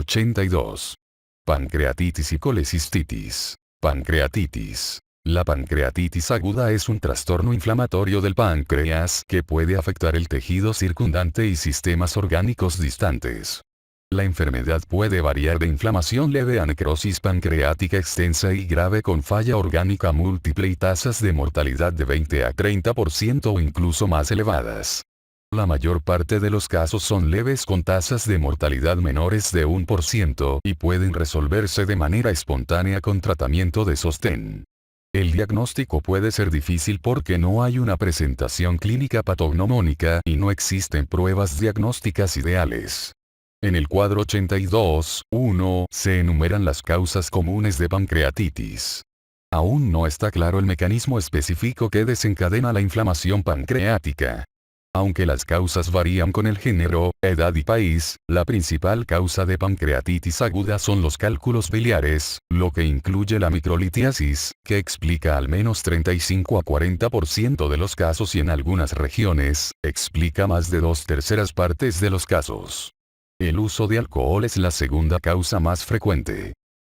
82. Pancreatitis y colecistitis. Pancreatitis. La pancreatitis aguda es un trastorno inflamatorio del páncreas que puede afectar el tejido circundante y sistemas orgánicos distantes. La enfermedad puede variar de inflamación leve a necrosis pancreática extensa y grave con falla orgánica múltiple y tasas de mortalidad de 20 a 30% o incluso más elevadas. La mayor parte de los casos son leves con tasas de mortalidad menores de 1% y pueden resolverse de manera espontánea con tratamiento de sostén. El diagnóstico puede ser difícil porque no hay una presentación clínica patognomónica y no existen pruebas diagnósticas ideales. En el cuadro 82.1 se enumeran las causas comunes de pancreatitis. Aún no está claro el mecanismo específico que desencadena la inflamación pancreática. Aunque las causas varían con el género, edad y país, la principal causa de pancreatitis aguda son los cálculos biliares, lo que incluye la microlitiasis, que explica al menos 35 a 40% de los casos y en algunas regiones, explica más de 2/3 partes de los casos. El uso de alcohol es la segunda causa más frecuente.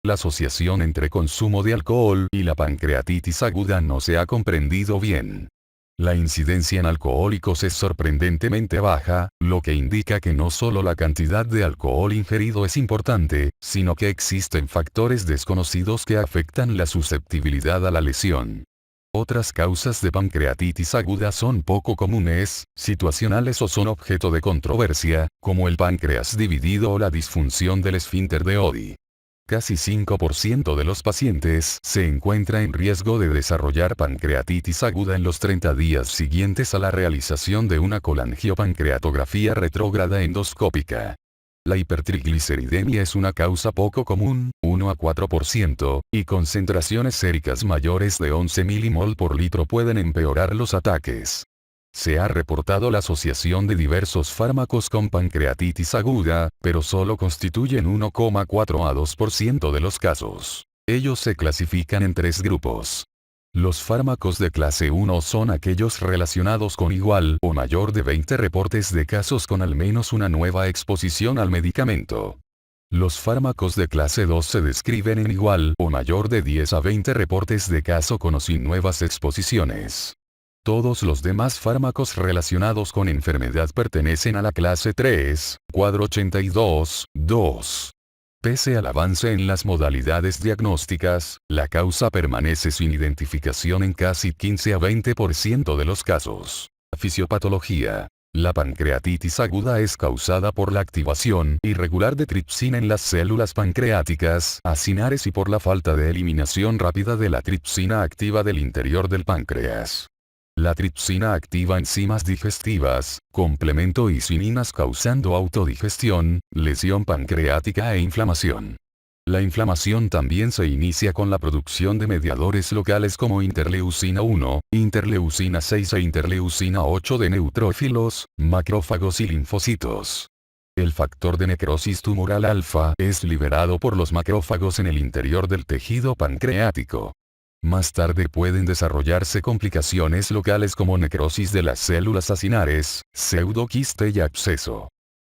La asociación entre consumo de alcohol y la pancreatitis aguda no se ha comprendido bien. La incidencia en alcohólicos es sorprendentemente baja, lo que indica que no solo la cantidad de alcohol ingerido es importante, sino que existen factores desconocidos que afectan la susceptibilidad a la lesión. Otras causas de pancreatitis aguda son poco comunes, situacionales o son objeto de controversia, como el páncreas dividido o la disfunción del esfínter de Oddi. Casi 5% de los pacientes se encuentra en riesgo de desarrollar pancreatitis aguda en los 30 días siguientes a la realización de una colangiopancreatografía retrógrada endoscópica. La hipertrigliceridemia es una causa poco común, 1 a 4%, y concentraciones séricas mayores de 11 milimol por litro pueden empeorar los ataques. Se ha reportado la asociación de diversos fármacos con pancreatitis aguda, pero solo constituyen 1,4 a 2% de los casos. Ellos se clasifican en 3 grupos. Los fármacos de clase 1 son aquellos relacionados con igual o mayor de 20 reportes de casos con al menos una nueva exposición al medicamento. Los fármacos de clase 2 se describen en igual o mayor de 10 a 20 reportes de caso con o sin nuevas exposiciones. Todos los demás fármacos relacionados con enfermedad pertenecen a la clase 3, cuadro 82.2. Pese al avance en las modalidades diagnósticas, la causa permanece sin identificación en casi 15 a 20% de los casos. Fisiopatología. La pancreatitis aguda es causada por la activación irregular de tripsina en las células pancreáticas, acinares y por la falta de eliminación rápida de la tripsina activa del interior del páncreas. La tripsina activa enzimas digestivas, complemento y cininas causando autodigestión, lesión pancreática e inflamación. La inflamación también se inicia con la producción de mediadores locales como interleucina 1, interleucina 6 e interleucina 8 de neutrófilos, macrófagos y linfocitos. El factor de necrosis tumoral alfa es liberado por los macrófagos en el interior del tejido pancreático. Más tarde pueden desarrollarse complicaciones locales como necrosis de las células acinares, pseudoquiste y absceso.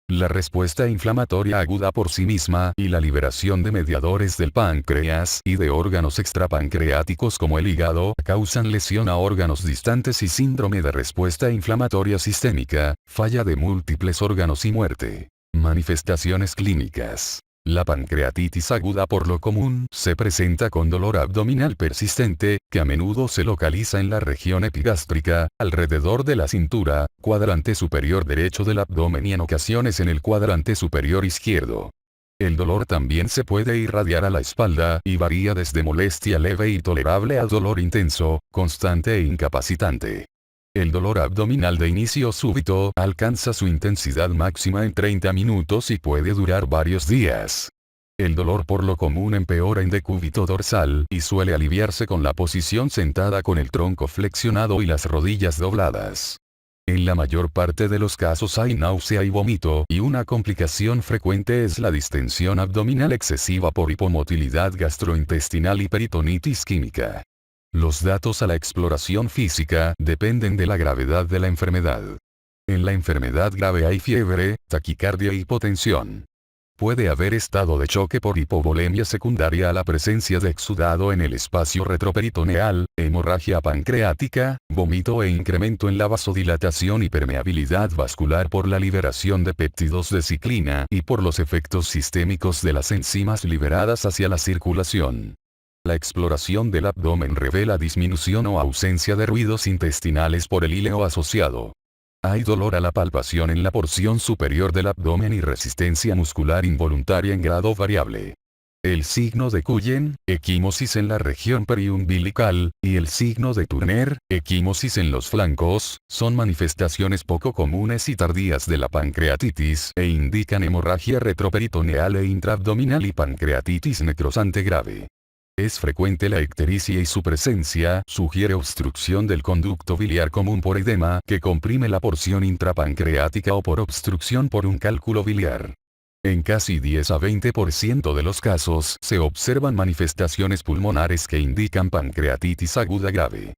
La respuesta inflamatoria aguda por sí misma y la liberación de mediadores del páncreas y de órganos extrapancreáticos como el hígado causan lesión a órganos distantes y síndrome de respuesta inflamatoria sistémica, falla de múltiples órganos y muerte. Manifestaciones clínicas. La pancreatitis aguda por lo común se presenta con dolor abdominal persistente, que a menudo se localiza en la región epigástrica, alrededor de la cintura, cuadrante superior derecho del abdomen y en ocasiones en el cuadrante superior izquierdo. El dolor también se puede irradiar a la espalda y varía desde molestia leve y tolerable a dolor intenso, constante e incapacitante. El dolor abdominal de inicio súbito alcanza su intensidad máxima en 30 minutos y puede durar varios días. El dolor por lo común empeora en decúbito dorsal y suele aliviarse con la posición sentada con el tronco flexionado y las rodillas dobladas. En la mayor parte de los casos hay náusea y vómito y una complicación frecuente es la distensión abdominal excesiva por hipomotilidad gastrointestinal y peritonitis química. Los datos a la exploración física dependen de la gravedad de la enfermedad. En la enfermedad grave hay fiebre, taquicardia y hipotensión. Puede haber estado de choque por hipovolemia secundaria a la presencia de exudado en el espacio retroperitoneal, hemorragia pancreática, vómito e incremento en la vasodilatación y permeabilidad vascular por la liberación de péptidos de ciclina y por los efectos sistémicos de las enzimas liberadas hacia la circulación. La exploración del abdomen revela disminución o ausencia de ruidos intestinales por el íleo asociado. Hay dolor a la palpación en la porción superior del abdomen y resistencia muscular involuntaria en grado variable. El signo de Cullen, equimosis en la región periumbilical, y el signo de Turner, equimosis en los flancos, son manifestaciones poco comunes y tardías de la pancreatitis e indican hemorragia retroperitoneal e intraabdominal y pancreatitis necrosante grave. Es frecuente la ictericia y su presencia sugiere obstrucción del conducto biliar común por edema que comprime la porción intrapancreática o por obstrucción por un cálculo biliar. En casi 10 a 20% de los casos se observan manifestaciones pulmonares que indican pancreatitis aguda grave.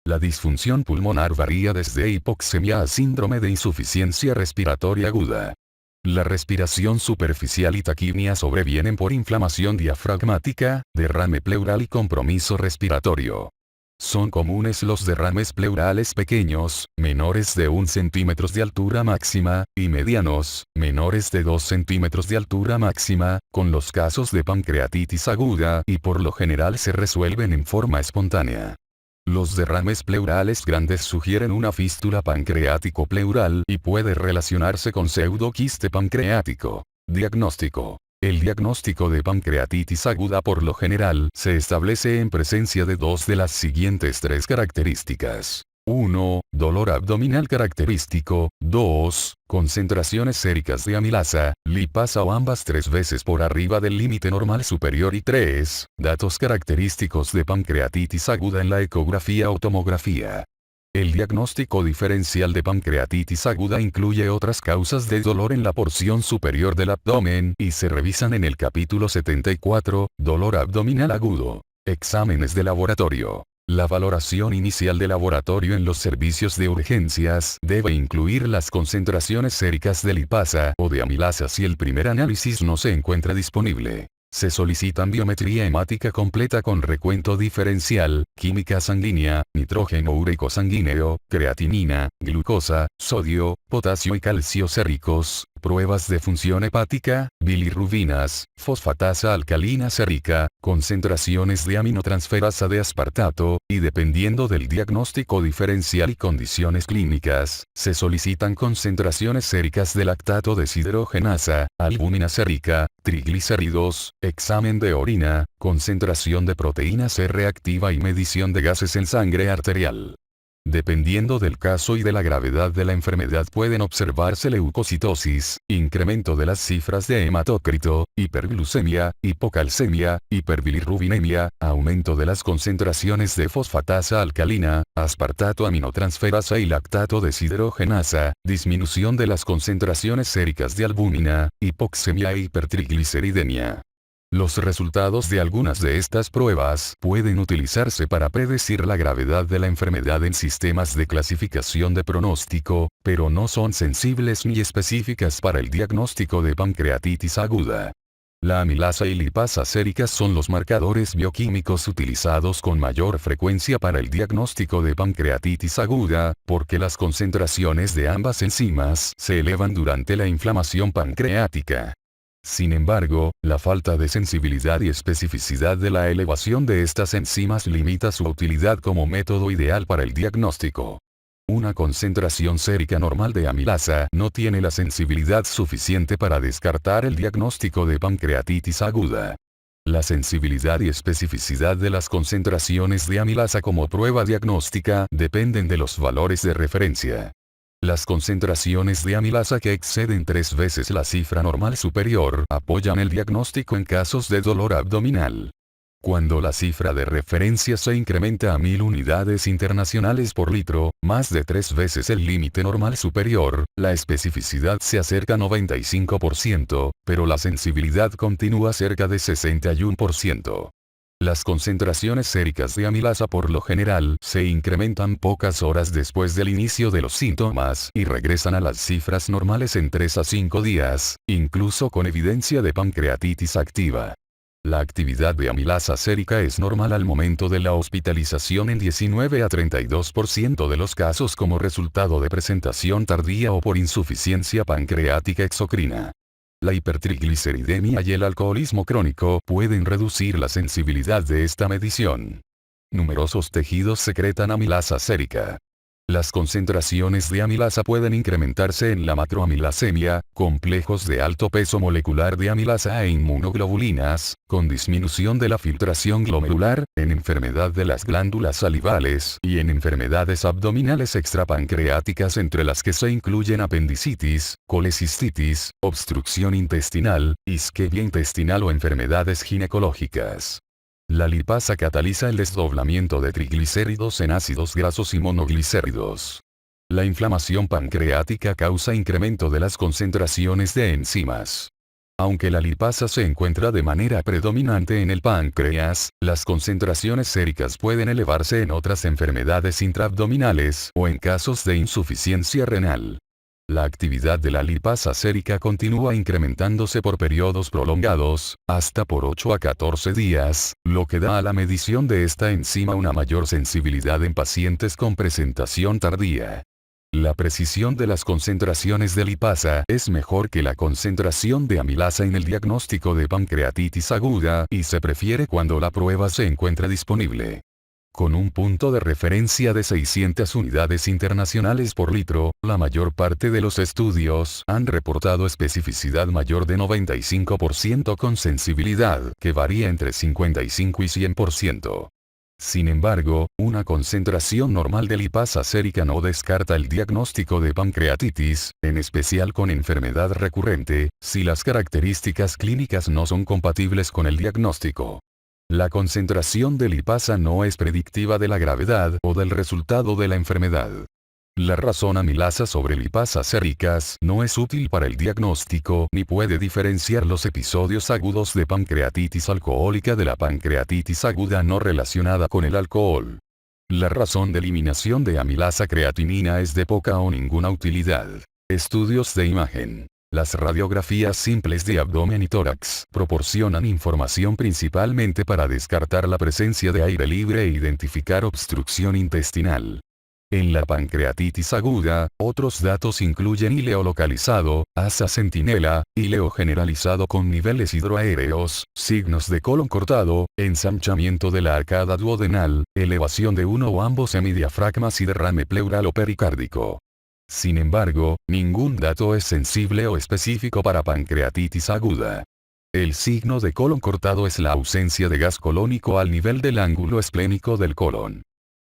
La disfunción pulmonar varía desde hipoxemia a síndrome de insuficiencia respiratoria aguda. La respiración superficial y taquimia sobrevienen por inflamación diafragmática, derrame pleural y compromiso respiratorio. Son comunes los derrames pleurales pequeños, menores de 1 centímetro de altura máxima, y medianos, menores de 2 centímetros de altura máxima, con los casos de pancreatitis aguda y por lo general se resuelven en forma espontánea. Los derrames pleurales grandes sugieren una fístula pancreático-pleural y puede relacionarse con pseudoquiste pancreático. Diagnóstico. El diagnóstico de pancreatitis aguda por lo general se establece en presencia de dos de las siguientes tres características. 1. Dolor abdominal característico. 2. Concentraciones séricas de amilasa, lipasa o ambas 3 veces por arriba del límite normal superior. Y 3. Datos característicos de pancreatitis aguda en la ecografía o tomografía. El diagnóstico diferencial de pancreatitis aguda incluye otras causas de dolor en la porción superior del abdomen y se revisan en el capítulo 74, dolor abdominal agudo. Exámenes de laboratorio. La valoración inicial de laboratorio en los servicios de urgencias debe incluir las concentraciones séricas de lipasa o de amilasa si el primer análisis no se encuentra disponible. Se solicitan biometría hemática completa con recuento diferencial, química sanguínea, nitrógeno úrico sanguíneo, creatinina, glucosa, sodio, potasio y calcio séricos, pruebas de función hepática, bilirrubinas, fosfatasa alcalina sérica, concentraciones de aminotransferasa de aspartato, y dependiendo del diagnóstico diferencial y condiciones clínicas, se solicitan concentraciones séricas de lactato deshidrogenasa, albúmina sérica, triglicéridos, examen de orina, concentración de proteína C reactiva y medición de gases en sangre arterial. Dependiendo del caso y de la gravedad de la enfermedad pueden observarse leucocitosis, incremento de las cifras de hematócrito, hiperglucemia, hipocalcemia, hiperbilirrubinemia, aumento de las concentraciones de fosfatasa alcalina, aspartato aminotransferasa y lactato deshidrogenasa, disminución de las concentraciones séricas de albúmina, hipoxemia e hipertrigliceridemia. Los resultados de algunas de estas pruebas pueden utilizarse para predecir la gravedad de la enfermedad en sistemas de clasificación de pronóstico, pero no son sensibles ni específicas para el diagnóstico de pancreatitis aguda. La amilasa y lipasa séricas son los marcadores bioquímicos utilizados con mayor frecuencia para el diagnóstico de pancreatitis aguda, porque las concentraciones de ambas enzimas se elevan durante la inflamación pancreática. Sin embargo, la falta de sensibilidad y especificidad de la elevación de estas enzimas limita su utilidad como método ideal para el diagnóstico. Una concentración sérica normal de amilasa no tiene la sensibilidad suficiente para descartar el diagnóstico de pancreatitis aguda. La sensibilidad y especificidad de las concentraciones de amilasa como prueba diagnóstica dependen de los valores de referencia. Las concentraciones de amilasa que exceden 3 veces la cifra normal superior apoyan el diagnóstico en casos de dolor abdominal. Cuando la cifra de referencia se incrementa a 1000 unidades internacionales por litro, más de 3 veces el límite normal superior, la especificidad se acerca a 95%, pero la sensibilidad continúa cerca de 61%. Las concentraciones séricas de amilasa por lo general se incrementan pocas horas después del inicio de los síntomas y regresan a las cifras normales en 3 a 5 días, incluso con evidencia de pancreatitis activa. La actividad de amilasa sérica es normal al momento de la hospitalización en 19 a 32% de los casos como resultado de presentación tardía o por insuficiencia pancreática exocrina. La hipertrigliceridemia y el alcoholismo crónico pueden reducir la sensibilidad de esta medición. Numerosos tejidos secretan amilasa sérica. Las concentraciones de amilasa pueden incrementarse en la macroamilasemia, complejos de alto peso molecular de amilasa e inmunoglobulinas, con disminución de la filtración glomerular, en enfermedad de las glándulas salivales y en enfermedades abdominales extrapancreáticas entre las que se incluyen apendicitis, colecistitis, obstrucción intestinal, isquemia intestinal o enfermedades ginecológicas. La lipasa cataliza el desdoblamiento de triglicéridos en ácidos grasos y monoglicéridos. La inflamación pancreática causa incremento de las concentraciones de enzimas. Aunque la lipasa se encuentra de manera predominante en el páncreas, las concentraciones séricas pueden elevarse en otras enfermedades intraabdominales o en casos de insuficiencia renal. La actividad de la lipasa sérica continúa incrementándose por periodos prolongados, hasta por 8 a 14 días, lo que da a la medición de esta enzima una mayor sensibilidad en pacientes con presentación tardía. La precisión de las concentraciones de lipasa es mejor que la concentración de amilasa en el diagnóstico de pancreatitis aguda y se prefiere cuando la prueba se encuentra disponible. Con un punto de referencia de 600 unidades internacionales por litro, la mayor parte de los estudios han reportado especificidad mayor de 95% con sensibilidad que varía entre 55 y 100%. Sin embargo, una concentración normal de lipasa sérica no descarta el diagnóstico de pancreatitis, en especial con enfermedad recurrente, si las características clínicas no son compatibles con el diagnóstico. La concentración de lipasa no es predictiva de la gravedad o del resultado de la enfermedad. La razón amilasa sobre lipasas séricas no es útil para el diagnóstico ni puede diferenciar los episodios agudos de pancreatitis alcohólica de la pancreatitis aguda no relacionada con el alcohol. La razón de eliminación de amilasa creatinina es de poca o ninguna utilidad. Estudios de imagen. Las radiografías simples de abdomen y tórax proporcionan información principalmente para descartar la presencia de aire libre e identificar obstrucción intestinal. En la pancreatitis aguda, otros datos incluyen ileo localizado, asa centinela, ileo generalizado con niveles hidroaéreos, signos de colon cortado, ensanchamiento de la arcada duodenal, elevación de uno o ambos semidiafragmas y derrame pleural o pericárdico. Sin embargo, ningún dato es sensible o específico para pancreatitis aguda. El signo de colon cortado es la ausencia de gas colónico al nivel del ángulo esplénico del colon.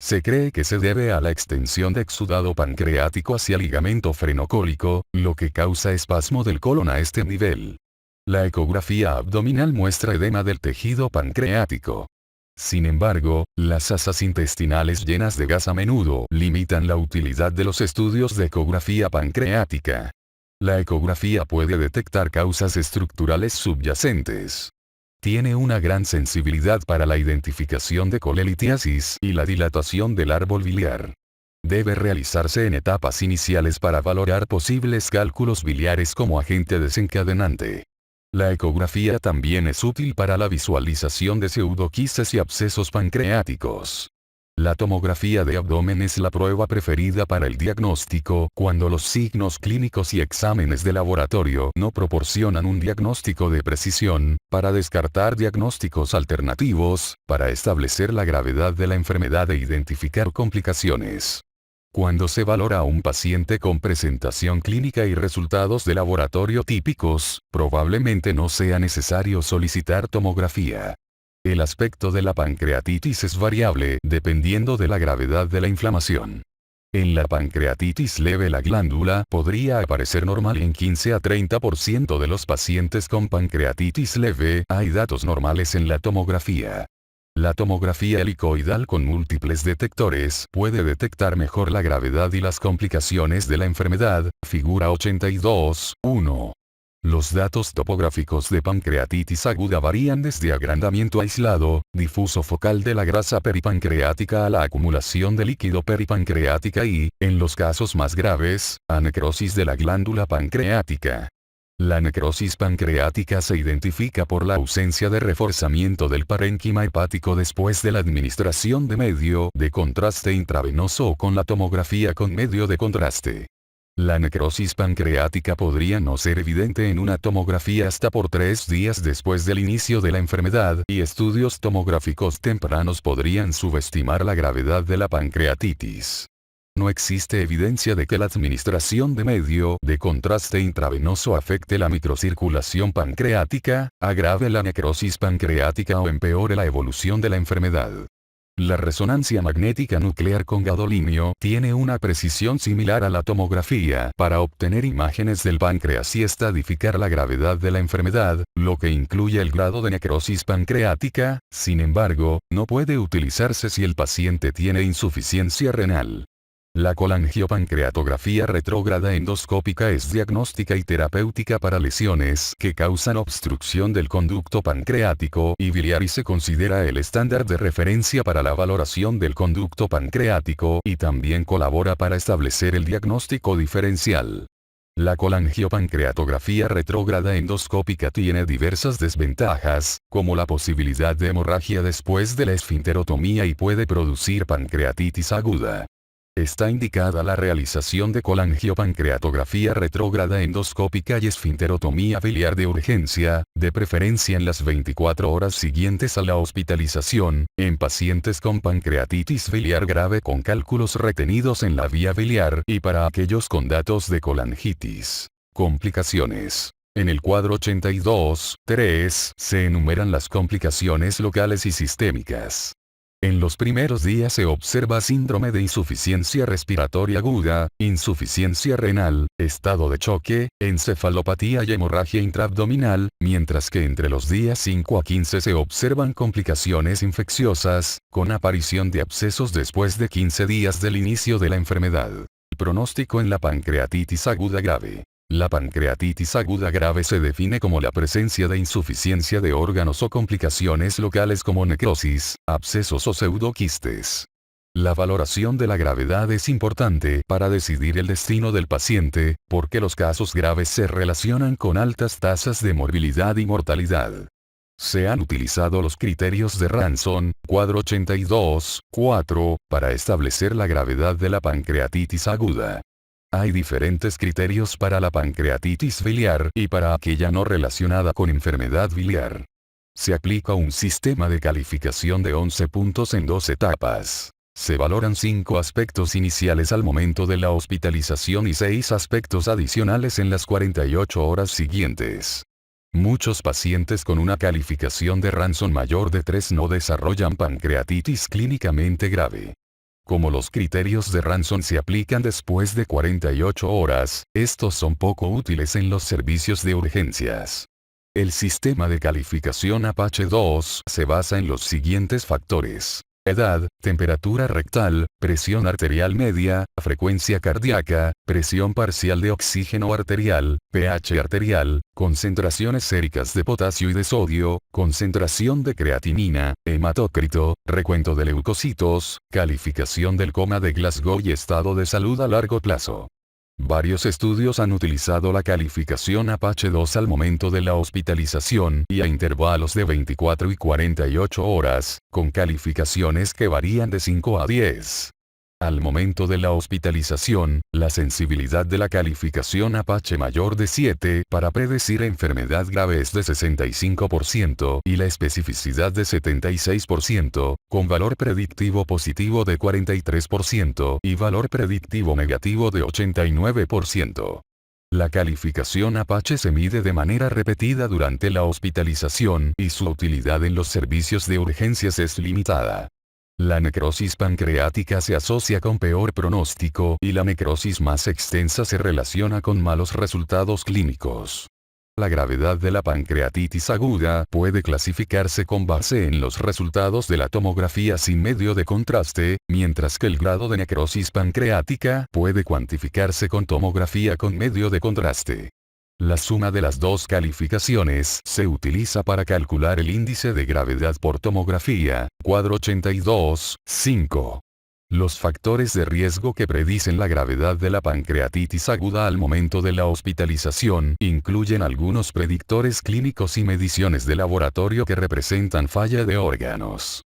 Se cree que se debe a la extensión de exudado pancreático hacia el ligamento frenocólico, lo que causa espasmo del colon a este nivel. La ecografía abdominal muestra edema del tejido pancreático. Sin embargo, las asas intestinales llenas de gas a menudo limitan la utilidad de los estudios de ecografía pancreática. La ecografía puede detectar causas estructurales subyacentes. Tiene una gran sensibilidad para la identificación de colelitiasis y la dilatación del árbol biliar. Debe realizarse en etapas iniciales para valorar posibles cálculos biliares como agente desencadenante. La ecografía también es útil para la visualización de pseudoquistes y abscesos pancreáticos. La tomografía de abdomen es la prueba preferida para el diagnóstico cuando los signos clínicos y exámenes de laboratorio no proporcionan un diagnóstico de precisión, para descartar diagnósticos alternativos, para establecer la gravedad de la enfermedad e identificar complicaciones. Cuando se valora a un paciente con presentación clínica y resultados de laboratorio típicos, probablemente no sea necesario solicitar tomografía. El aspecto de la pancreatitis es variable dependiendo de la gravedad de la inflamación. En la pancreatitis leve la glándula podría aparecer normal en 15 a 30% de los pacientes con pancreatitis leve. Hay datos normales en la tomografía. La tomografía helicoidal con múltiples detectores puede detectar mejor la gravedad y las complicaciones de la enfermedad, figura 82, 1. Los datos topográficos de pancreatitis aguda varían desde agrandamiento aislado, difuso focal de la grasa peripancreática a la acumulación de líquido peripancreática y, en los casos más graves, a necrosis de la glándula pancreática. La necrosis pancreática se identifica por la ausencia de reforzamiento del parénquima hepático después de la administración de medio de contraste intravenoso o con la tomografía con medio de contraste. La necrosis pancreática podría no ser evidente en una tomografía hasta por 3 días después del inicio de la enfermedad y estudios tomográficos tempranos podrían subestimar la gravedad de la pancreatitis. No existe evidencia de que la administración de medio de contraste intravenoso afecte la microcirculación pancreática, agrave la necrosis pancreática o empeore la evolución de la enfermedad. La resonancia magnética nuclear con gadolinio tiene una precisión similar a la tomografía para obtener imágenes del páncreas y estadificar la gravedad de la enfermedad, lo que incluye el grado de necrosis pancreática. Sin embargo, no puede utilizarse si el paciente tiene insuficiencia renal. La colangiopancreatografía retrógrada endoscópica es diagnóstica y terapéutica para lesiones que causan obstrucción del conducto pancreático y biliar y se considera el estándar de referencia para la valoración del conducto pancreático y también colabora para establecer el diagnóstico diferencial. La colangiopancreatografía retrógrada endoscópica tiene diversas desventajas, como la posibilidad de hemorragia después de la esfinterotomía y puede producir pancreatitis aguda. Está indicada la realización de colangiopancreatografía retrógrada endoscópica y esfinterotomía biliar de urgencia, de preferencia en las 24 horas siguientes a la hospitalización, en pacientes con pancreatitis biliar grave con cálculos retenidos en la vía biliar y para aquellos con datos de colangitis. Complicaciones. En el cuadro 82.3 se enumeran las complicaciones locales y sistémicas. En los primeros días se observa síndrome de insuficiencia respiratoria aguda, insuficiencia renal, estado de choque, encefalopatía y hemorragia intraabdominal, mientras que entre los días 5 a 15 se observan complicaciones infecciosas, con aparición de abscesos después de 15 días del inicio de la enfermedad. El pronóstico en la pancreatitis aguda grave. La pancreatitis aguda grave se define como la presencia de insuficiencia de órganos o complicaciones locales como necrosis, abscesos o pseudoquistes. La valoración de la gravedad es importante para decidir el destino del paciente, porque los casos graves se relacionan con altas tasas de morbilidad y mortalidad. Se han utilizado los criterios de Ranson, cuadro 82.4, para establecer la gravedad de la pancreatitis aguda. Hay diferentes criterios para la pancreatitis biliar y para aquella no relacionada con enfermedad biliar. Se aplica un sistema de calificación de 11 puntos en 2 etapas. Se valoran 5 aspectos iniciales al momento de la hospitalización y 6 aspectos adicionales en las 48 horas siguientes. Muchos pacientes con una calificación de Ranson mayor de 3 no desarrollan pancreatitis clínicamente grave. Como los criterios de Ranson se aplican después de 48 horas, estos son poco útiles en los servicios de urgencias. El sistema de calificación Apache 2 se basa en los siguientes factores: edad, temperatura rectal, presión arterial media, frecuencia cardíaca, presión parcial de oxígeno arterial, pH arterial, concentraciones séricas de potasio y de sodio, concentración de creatinina, hematócrito, recuento de leucocitos, calificación del coma de Glasgow y estado de salud a largo plazo. Varios estudios han utilizado la calificación Apache 2 al momento de la hospitalización y a intervalos de 24 y 48 horas, con calificaciones que varían de 5 a 10. Al momento de la hospitalización, la sensibilidad de la calificación Apache mayor de 7 para predecir enfermedad grave es de 65% y la especificidad de 76%, con valor predictivo positivo de 43% y valor predictivo negativo de 89%. La calificación Apache se mide de manera repetida durante la hospitalización y su utilidad en los servicios de urgencias es limitada. La necrosis pancreática se asocia con peor pronóstico y la necrosis más extensa se relaciona con malos resultados clínicos. La gravedad de la pancreatitis aguda puede clasificarse con base en los resultados de la tomografía sin medio de contraste, mientras que el grado de necrosis pancreática puede cuantificarse con tomografía con medio de contraste. La suma de las dos calificaciones se utiliza para calcular el índice de gravedad por tomografía, cuadro 82, 5. Los factores de riesgo que predicen la gravedad de la pancreatitis aguda al momento de la hospitalización incluyen algunos predictores clínicos y mediciones de laboratorio que representan falla de órganos.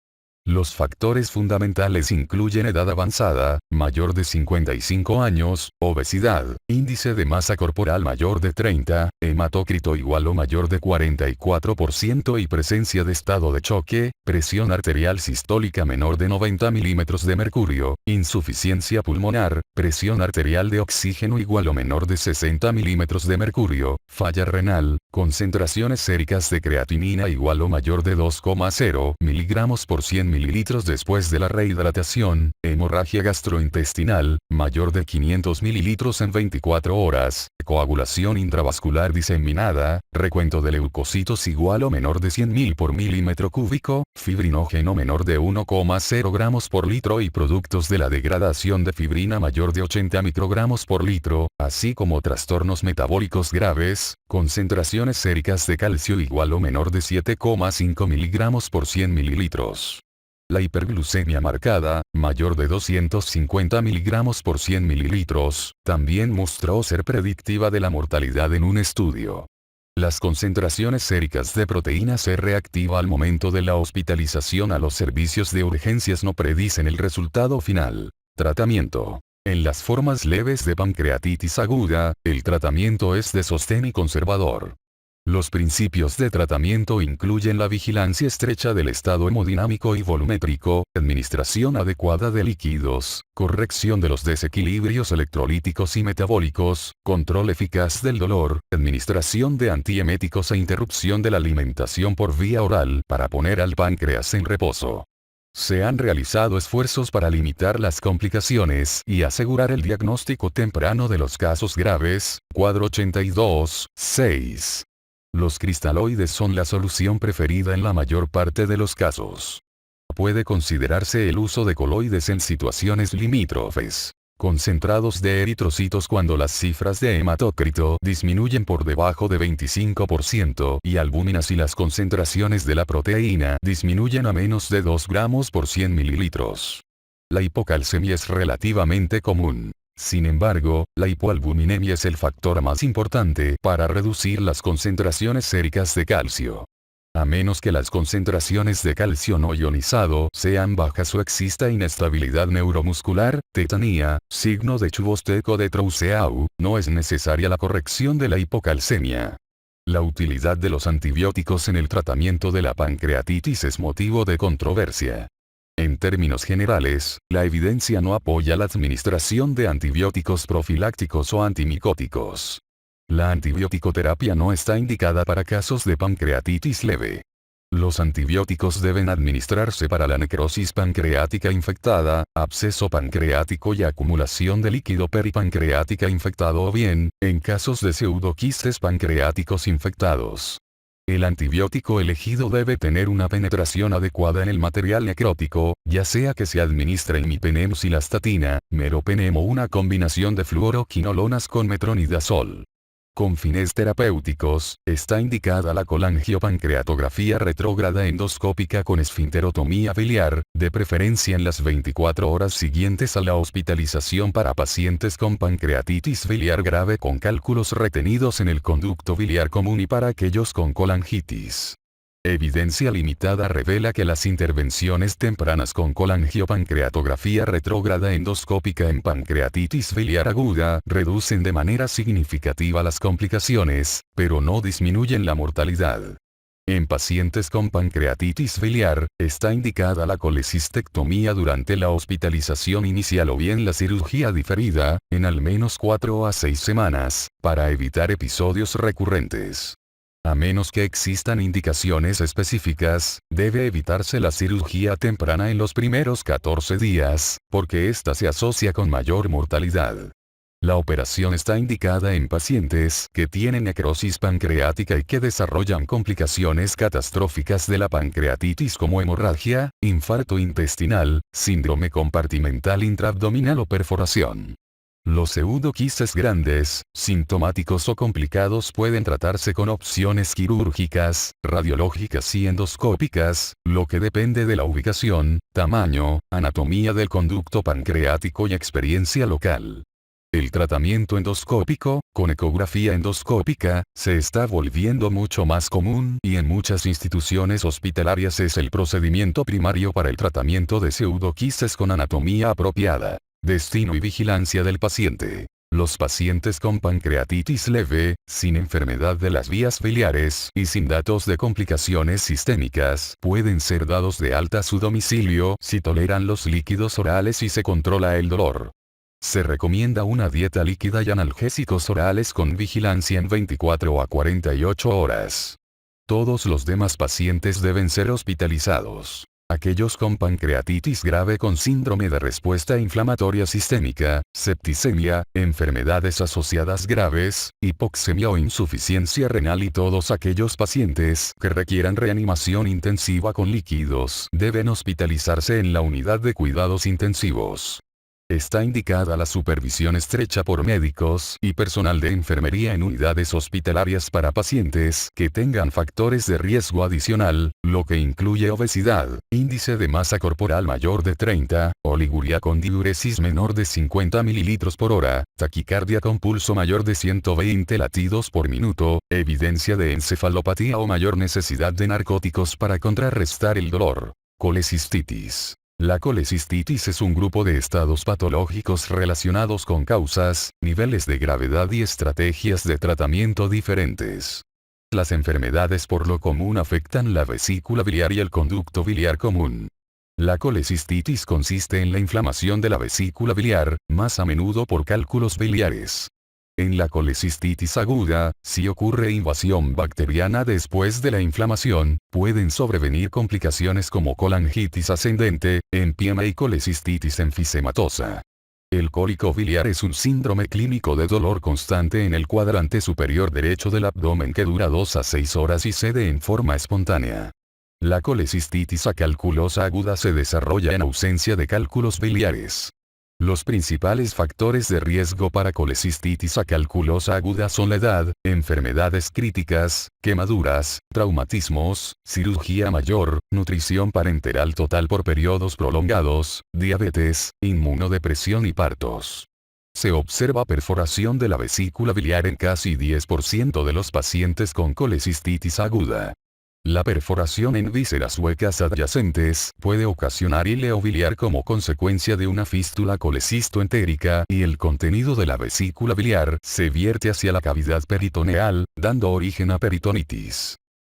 Los factores fundamentales incluyen edad avanzada, mayor de 55 años, obesidad, índice de masa corporal mayor de 30, hematócrito igual o mayor de 44% y presencia de estado de choque, presión arterial sistólica menor de 90 milímetros de mercurio, insuficiencia pulmonar, presión arterial de oxígeno igual o menor de 60 milímetros de mercurio, falla renal, concentraciones séricas de creatinina igual o mayor de 2,0 miligramos por 100 mililitros después de la rehidratación, hemorragia gastrointestinal, mayor de 500 mililitros en 24 horas, coagulación intravascular diseminada, recuento de leucocitos igual o menor de 100.000 por milímetro cúbico, fibrinógeno menor de 1,0 gramos por litro y productos de la degradación de fibrina mayor de 80 microgramos por litro, así como trastornos metabólicos graves, concentraciones séricas de calcio igual o menor de 7,5 miligramos por 100 mililitros. La hiperglucemia marcada, mayor de 250 miligramos por 100 mililitros, también mostró ser predictiva de la mortalidad en un estudio. Las concentraciones séricas de proteína C reactiva al momento de la hospitalización a los servicios de urgencias no predicen el resultado final. Tratamiento. En las formas leves de pancreatitis aguda, el tratamiento es de sostén y conservador. Los principios de tratamiento incluyen la vigilancia estrecha del estado hemodinámico y volumétrico, administración adecuada de líquidos, corrección de los desequilibrios electrolíticos y metabólicos, control eficaz del dolor, administración de antieméticos e interrupción de la alimentación por vía oral para poner al páncreas en reposo. Se han realizado esfuerzos para limitar las complicaciones y asegurar el diagnóstico temprano de los casos graves, cuadro 82, 6. Los cristaloides son la solución preferida en la mayor parte de los casos. Puede considerarse el uso de coloides en situaciones limítrofes. Concentrados de eritrocitos cuando las cifras de hematócrito disminuyen por debajo de 25% y albúminas y las concentraciones de la proteína disminuyen a menos de 2 gramos por 100 mililitros. La hipocalcemia es relativamente común. Sin embargo, la hipoalbuminemia es el factor más importante para reducir las concentraciones séricas de calcio. A menos que las concentraciones de calcio no ionizado sean bajas o exista inestabilidad neuromuscular, tetanía, signo de Chvostek o de Trousseau, no es necesaria la corrección de la hipocalcemia. La utilidad de los antibióticos en el tratamiento de la pancreatitis es motivo de controversia. En términos generales, la evidencia no apoya la administración de antibióticos profilácticos o antimicóticos. La antibiótico-terapia no está indicada para casos de pancreatitis leve. Los antibióticos deben administrarse para la necrosis pancreática infectada, absceso pancreático y acumulación de líquido peripancreática infectado o bien, en casos de pseudoquistes pancreáticos infectados. El antibiótico elegido debe tener una penetración adecuada en el material necrótico, ya sea que se administre imipenem cilastatina, meropenem o una combinación de fluoroquinolonas con metronidazol. Con fines terapéuticos, está indicada la colangiopancreatografía retrógrada endoscópica con esfinterotomía biliar, de preferencia en las 24 horas siguientes a la hospitalización para pacientes con pancreatitis biliar grave con cálculos retenidos en el conducto biliar común y para aquellos con colangitis. Evidencia limitada revela que las intervenciones tempranas con colangiopancreatografía retrógrada endoscópica en pancreatitis biliar aguda reducen de manera significativa las complicaciones, pero no disminuyen la mortalidad. En pacientes con pancreatitis biliar, está indicada la colecistectomía durante la hospitalización inicial o bien la cirugía diferida, en al menos 4 a 6 semanas, para evitar episodios recurrentes. A menos que existan indicaciones específicas, debe evitarse la cirugía temprana en los primeros 14 días, porque ésta se asocia con mayor mortalidad. La operación está indicada en pacientes que tienen necrosis pancreática y que desarrollan complicaciones catastróficas de la pancreatitis como hemorragia, infarto intestinal, síndrome compartimental intraabdominal o perforación. Los pseudoquistes grandes, sintomáticos o complicados pueden tratarse con opciones quirúrgicas, radiológicas y endoscópicas, lo que depende de la ubicación, tamaño, anatomía del conducto pancreático y experiencia local. El tratamiento endoscópico, con ecografía endoscópica, se está volviendo mucho más común y en muchas instituciones hospitalarias es el procedimiento primario para el tratamiento de pseudoquistes con anatomía apropiada. Destino y vigilancia del paciente. Los pacientes con pancreatitis leve, sin enfermedad de las vías biliares y sin datos de complicaciones sistémicas, pueden ser dados de alta a su domicilio si toleran los líquidos orales y se controla el dolor. Se recomienda una dieta líquida y analgésicos orales con vigilancia en 24 a 48 horas. Todos los demás pacientes deben ser hospitalizados. Aquellos con pancreatitis grave con síndrome de respuesta inflamatoria sistémica, septicemia, enfermedades asociadas graves, hipoxemia o insuficiencia renal y todos aquellos pacientes que requieran reanimación intensiva con líquidos deben hospitalizarse en la unidad de cuidados intensivos. Está indicada la supervisión estrecha por médicos y personal de enfermería en unidades hospitalarias para pacientes que tengan factores de riesgo adicional, lo que incluye obesidad, índice de masa corporal mayor de 30, oliguria con diuresis menor de 50 ml por hora, taquicardia con pulso mayor de 120 latidos por minuto, evidencia de encefalopatía o mayor necesidad de narcóticos para contrarrestar el dolor. Colecistitis. La colecistitis es un grupo de estados patológicos relacionados con causas, niveles de gravedad y estrategias de tratamiento diferentes. Las enfermedades por lo común afectan la vesícula biliar y el conducto biliar común. La colecistitis consiste en la inflamación de la vesícula biliar, más a menudo por cálculos biliares. En la colecistitis aguda, si ocurre invasión bacteriana después de la inflamación, pueden sobrevenir complicaciones como colangitis ascendente, empiema y colecistitis enfisematosa. El cólico biliar es un síndrome clínico de dolor constante en el cuadrante superior derecho del abdomen que dura 2 a 6 horas y cede en forma espontánea. La colecistitis acalculosa aguda se desarrolla en ausencia de cálculos biliares. Los principales factores de riesgo para colecistitis acalculosa aguda son la edad, enfermedades críticas, quemaduras, traumatismos, cirugía mayor, nutrición parenteral total por periodos prolongados, diabetes, inmunodepresión y partos. Se observa perforación de la vesícula biliar en casi 10% de los pacientes con colecistitis aguda. La perforación en vísceras huecas adyacentes puede ocasionar íleo biliar como consecuencia de una fístula colecistoentérica y el contenido de la vesícula biliar se vierte hacia la cavidad peritoneal, dando origen a peritonitis.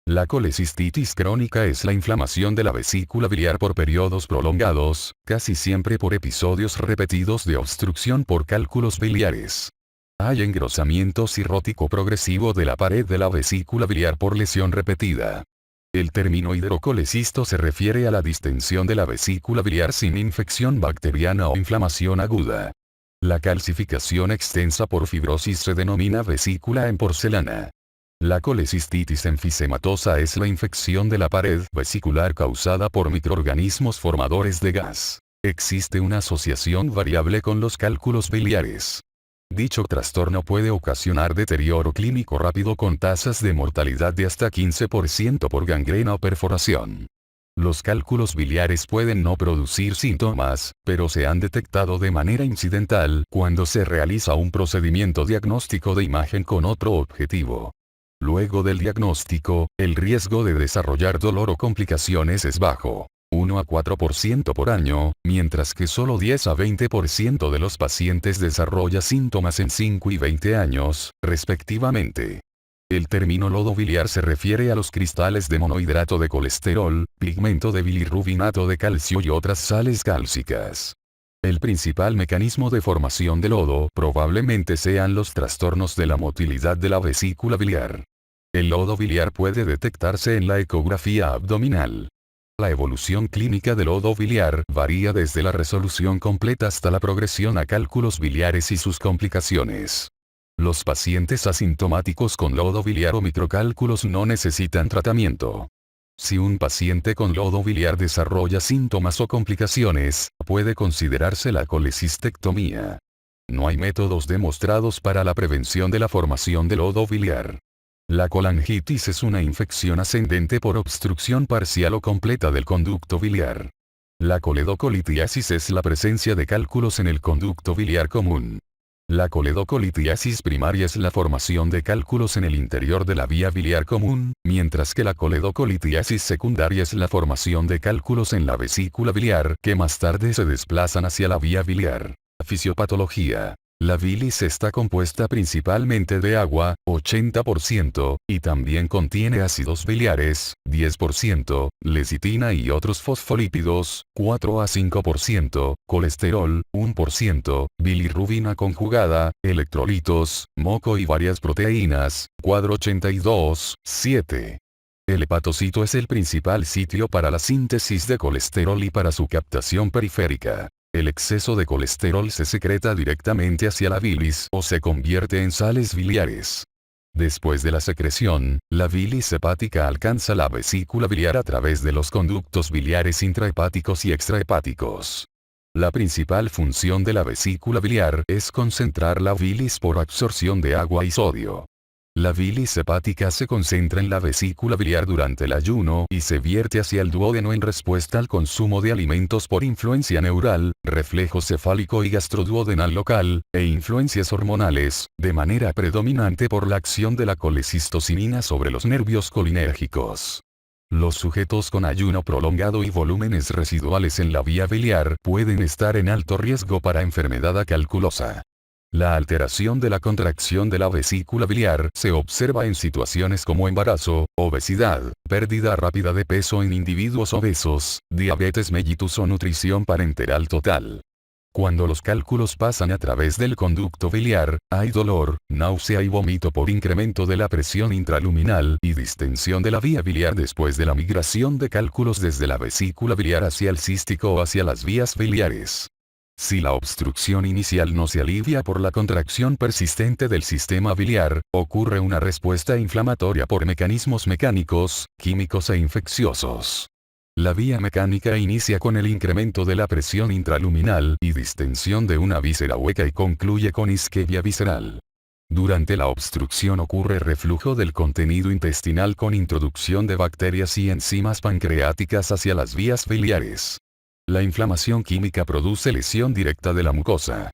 La colecistitis crónica es la inflamación de la vesícula biliar por periodos prolongados, casi siempre por episodios repetidos de obstrucción por cálculos biliares. Hay engrosamiento cirrótico progresivo de la pared de la vesícula biliar por lesión repetida. El término hidrocolecisto se refiere a la distensión de la vesícula biliar sin infección bacteriana o inflamación aguda. La calcificación extensa por fibrosis se denomina vesícula en porcelana. La colecistitis enfisematosa es la infección de la pared vesicular causada por microorganismos formadores de gas. Existe una asociación variable con los cálculos biliares. Dicho trastorno puede ocasionar deterioro clínico rápido con tasas de mortalidad de hasta 15% por gangrena o perforación. Los cálculos biliares pueden no producir síntomas, pero se han detectado de manera incidental cuando se realiza un procedimiento diagnóstico de imagen con otro objetivo. Luego del diagnóstico, el riesgo de desarrollar dolor o complicaciones es bajo. 1 a 4% por año, mientras que solo 10 a 20% de los pacientes desarrolla síntomas en 5 y 20 años, respectivamente. El término lodo biliar se refiere a los cristales de monohidrato de colesterol, pigmento de bilirrubinato de calcio y otras sales cálcicas. El principal mecanismo de formación de lodo probablemente sean los trastornos de la motilidad de la vesícula biliar. El lodo biliar puede detectarse en la ecografía abdominal. La evolución clínica del lodo biliar varía desde la resolución completa hasta la progresión a cálculos biliares y sus complicaciones. Los pacientes asintomáticos con lodo biliar o microcálculos no necesitan tratamiento. Si un paciente con lodo biliar desarrolla síntomas o complicaciones, puede considerarse la colecistectomía. No hay métodos demostrados para la prevención de la formación de lodo biliar. La colangitis es una infección ascendente por obstrucción parcial o completa del conducto biliar. La coledocolitiasis es la presencia de cálculos en el conducto biliar común. La coledocolitiasis primaria es la formación de cálculos en el interior de la vía biliar común, mientras que la coledocolitiasis secundaria es la formación de cálculos en la vesícula biliar que más tarde se desplazan hacia la vía biliar. Fisiopatología. La bilis está compuesta principalmente de agua, 80%, y también contiene ácidos biliares, 10%, lecitina y otros fosfolípidos, 4 a 5%, colesterol, 1%, bilirrubina conjugada, electrolitos, moco y varias proteínas, cuadro 82, 7. El hepatocito es el principal sitio para la síntesis de colesterol y para su captación periférica. El exceso de colesterol se secreta directamente hacia la bilis o se convierte en sales biliares. Después de la secreción, la bilis hepática alcanza la vesícula biliar a través de los conductos biliares intrahepáticos y extrahepáticos. La principal función de la vesícula biliar es concentrar la bilis por absorción de agua y sodio. La bilis hepática se concentra en la vesícula biliar durante el ayuno y se vierte hacia el duodeno en respuesta al consumo de alimentos por influencia neural, reflejo cefálico y gastroduodenal local, e influencias hormonales, de manera predominante por la acción de la colecistocinina sobre los nervios colinérgicos. Los sujetos con ayuno prolongado y volúmenes residuales en la vía biliar pueden estar en alto riesgo para enfermedad calculosa. La alteración de la contracción de la vesícula biliar se observa en situaciones como embarazo, obesidad, pérdida rápida de peso en individuos obesos, diabetes mellitus o nutrición parenteral total. Cuando los cálculos pasan a través del conducto biliar, hay dolor, náusea y vómito por incremento de la presión intraluminal y distensión de la vía biliar después de la migración de cálculos desde la vesícula biliar hacia el cístico o hacia las vías biliares. Si la obstrucción inicial no se alivia por la contracción persistente del sistema biliar, ocurre una respuesta inflamatoria por mecanismos mecánicos, químicos e infecciosos. La vía mecánica inicia con el incremento de la presión intraluminal y distensión de una víscera hueca y concluye con isquemia visceral. Durante la obstrucción ocurre reflujo del contenido intestinal con introducción de bacterias y enzimas pancreáticas hacia las vías biliares. La inflamación química produce lesión directa de la mucosa.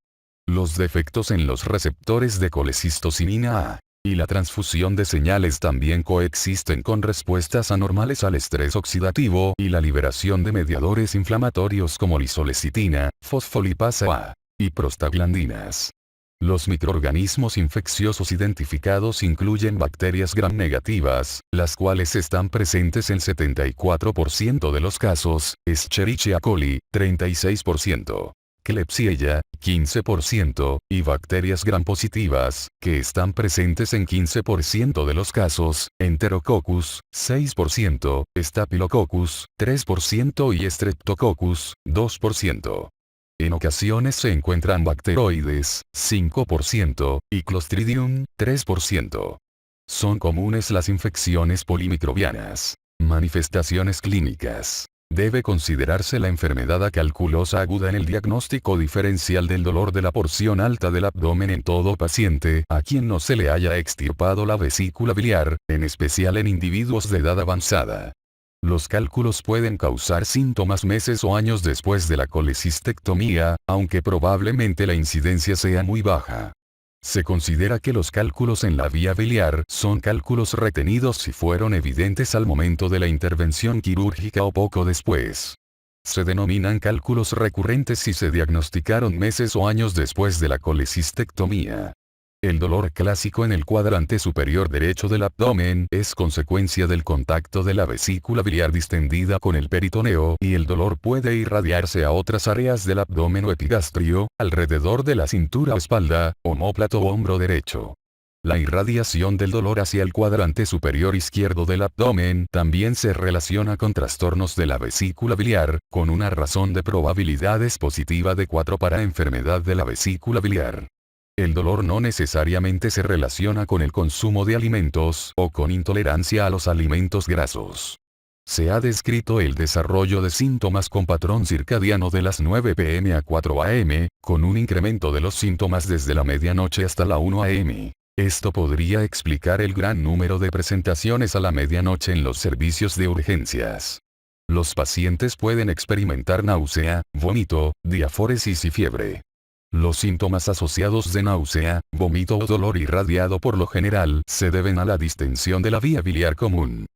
Los defectos en los receptores de colecistocinina A y la transfusión de señales también coexisten con respuestas anormales al estrés oxidativo y la liberación de mediadores inflamatorios como lisolecitina, fosfolipasa A y prostaglandinas. Los microorganismos infecciosos identificados incluyen bacterias gram-negativas, las cuales están presentes en 74% de los casos, Escherichia coli, 36%, Klebsiella, 15%, y bacterias gram-positivas, que están presentes en 15% de los casos, Enterococcus, 6%, Staphylococcus, 3% y Streptococcus, 2%. En ocasiones se encuentran bacteroides, 5%, y Clostridium, 3%. Son comunes las infecciones polimicrobianas. Manifestaciones clínicas. Debe considerarse la enfermedad calculosa aguda en el diagnóstico diferencial del dolor de la porción alta del abdomen en todo paciente a quien no se le haya extirpado la vesícula biliar, en especial en individuos de edad avanzada. Los cálculos pueden causar síntomas meses o años después de la colecistectomía, aunque probablemente la incidencia sea muy baja. Se considera que los cálculos en la vía biliar son cálculos retenidos si fueron evidentes al momento de la intervención quirúrgica o poco después. Se denominan cálculos recurrentes si se diagnosticaron meses o años después de la colecistectomía. El dolor clásico en el cuadrante superior derecho del abdomen es consecuencia del contacto de la vesícula biliar distendida con el peritoneo y el dolor puede irradiarse a otras áreas del abdomen o epigastrio, alrededor de la cintura o espalda, omóplato o hombro derecho. La irradiación del dolor hacia el cuadrante superior izquierdo del abdomen también se relaciona con trastornos de la vesícula biliar, con una razón de probabilidades positiva de 4 para enfermedad de la vesícula biliar. El dolor no necesariamente se relaciona con el consumo de alimentos o con intolerancia a los alimentos grasos. Se ha descrito el desarrollo de síntomas con patrón circadiano de las 9 pm a 4 am, con un incremento de los síntomas desde la medianoche hasta la 1 am. Esto podría explicar el gran número de presentaciones a la medianoche en los servicios de urgencias. Los pacientes pueden experimentar náusea, vómito, diaforesis y fiebre. Los síntomas asociados de náusea, vómito o dolor irradiado por lo general se deben a la distensión de la vía biliar común.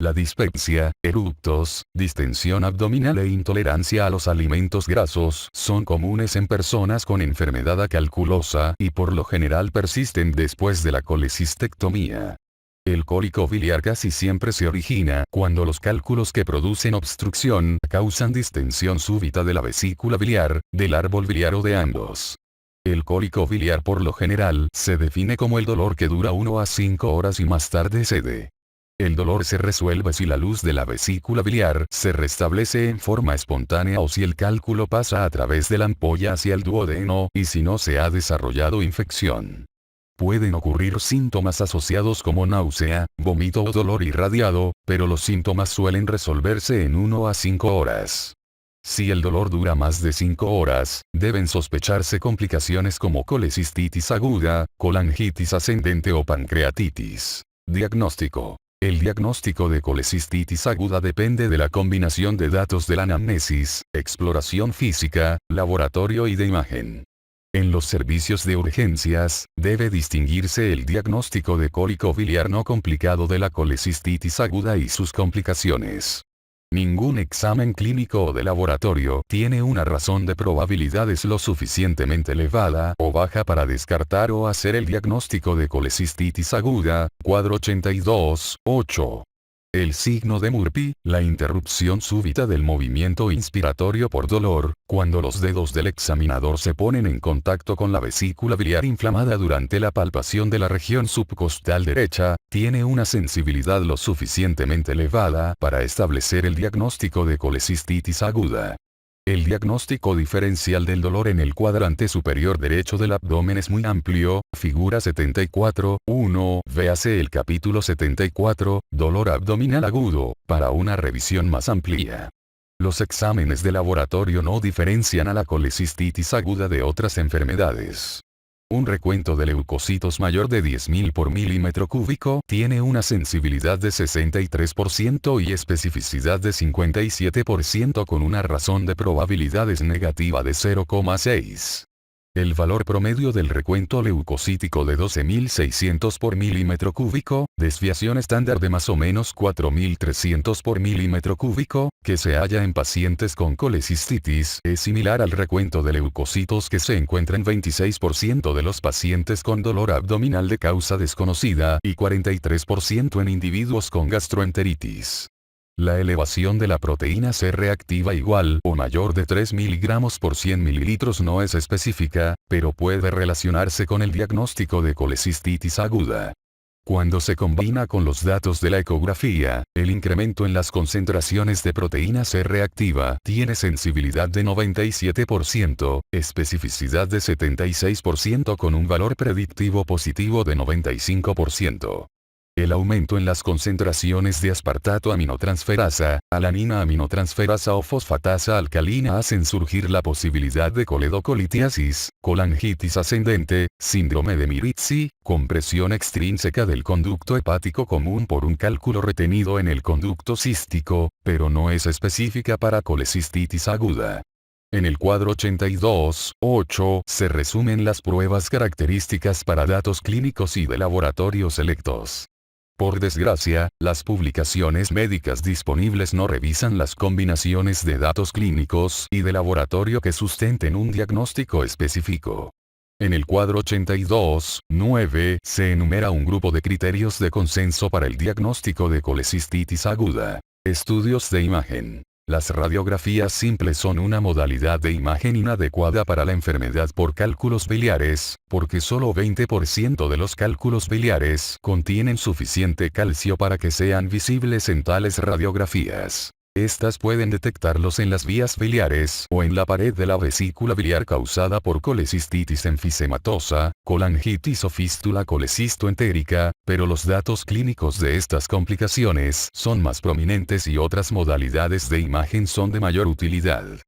La dispepsia, eructos, distensión abdominal e intolerancia a los alimentos grasos son comunes en personas con enfermedad acalculosa y por lo general persisten después de la colecistectomía. El cólico biliar casi siempre se origina cuando los cálculos que producen obstrucción causan distensión súbita de la vesícula biliar, del árbol biliar o de ambos. El cólico biliar por lo general se define como el dolor que dura 1 a 5 horas y más tarde cede. El dolor se resuelve si la luz de la vesícula biliar se restablece en forma espontánea o si el cálculo pasa a través de la ampolla hacia el duodeno y si no se ha desarrollado infección. Pueden ocurrir síntomas asociados como náusea, vómito o dolor irradiado, pero los síntomas suelen resolverse en 1 a 5 horas. Si el dolor dura más de 5 horas, deben sospecharse complicaciones como colecistitis aguda, colangitis ascendente o pancreatitis. Diagnóstico. El diagnóstico de colecistitis aguda depende de la combinación de datos de la anamnesis, exploración física, laboratorio y de imagen. En los servicios de urgencias, debe distinguirse el diagnóstico de cólico biliar no complicado de la colecistitis aguda y sus complicaciones. Ningún examen clínico o de laboratorio tiene una razón de probabilidades lo suficientemente elevada o baja para descartar o hacer el diagnóstico de colecistitis aguda, cuadro 82.8. El signo de Murphy, la interrupción súbita del movimiento inspiratorio por dolor, cuando los dedos del examinador se ponen en contacto con la vesícula biliar inflamada durante la palpación de la región subcostal derecha, tiene una sensibilidad lo suficientemente elevada para establecer el diagnóstico de colecistitis aguda. El diagnóstico diferencial del dolor en el cuadrante superior derecho del abdomen es muy amplio, figura 74.1, véase el capítulo 74, dolor abdominal agudo, para una revisión más amplia. Los exámenes de laboratorio no diferencian a la colecistitis aguda de otras enfermedades. Un recuento de leucocitos mayor de 10.000 por milímetro cúbico tiene una sensibilidad de 63% y especificidad de 57% con una razón de probabilidades negativa de 0,6. El valor promedio del recuento leucocítico de 12.600 por milímetro cúbico, desviación estándar de más o menos 4.300 por milímetro cúbico, que se halla en pacientes con colecistitis, es similar al recuento de leucocitos que se encuentra en 26% de los pacientes con dolor abdominal de causa desconocida y 43% en individuos con gastroenteritis. La elevación de la proteína C reactiva igual o mayor de 3 mg por 100 ml no es específica, pero puede relacionarse con el diagnóstico de colecistitis aguda. Cuando se combina con los datos de la ecografía, el incremento en las concentraciones de proteína C reactiva tiene sensibilidad de 97%, especificidad de 76% con un valor predictivo positivo de 95%. El aumento en las concentraciones de aspartato aminotransferasa, alanina aminotransferasa o fosfatasa alcalina hacen surgir la posibilidad de coledocolitiasis, colangitis ascendente, síndrome de Mirizzi, compresión extrínseca del conducto hepático común por un cálculo retenido en el conducto cístico, pero no es específica para colecistitis aguda. En el cuadro 82.8 se resumen las pruebas características para datos clínicos y de laboratorio selectos. Por desgracia, las publicaciones médicas disponibles no revisan las combinaciones de datos clínicos y de laboratorio que sustenten un diagnóstico específico. En el cuadro 82.9 se enumera un grupo de criterios de consenso para el diagnóstico de colecistitis aguda. Estudios de imagen. Las radiografías simples son una modalidad de imagen inadecuada para la enfermedad por cálculos biliares, porque solo 20% de los cálculos biliares contienen suficiente calcio para que sean visibles en tales radiografías. Estas pueden detectarlos en las vías biliares o en la pared de la vesícula biliar causada por colecistitis enfisematosa, colangitis o fístula colecistoentérica, pero los datos clínicos de estas complicaciones son más prominentes y otras modalidades de imagen son de mayor utilidad.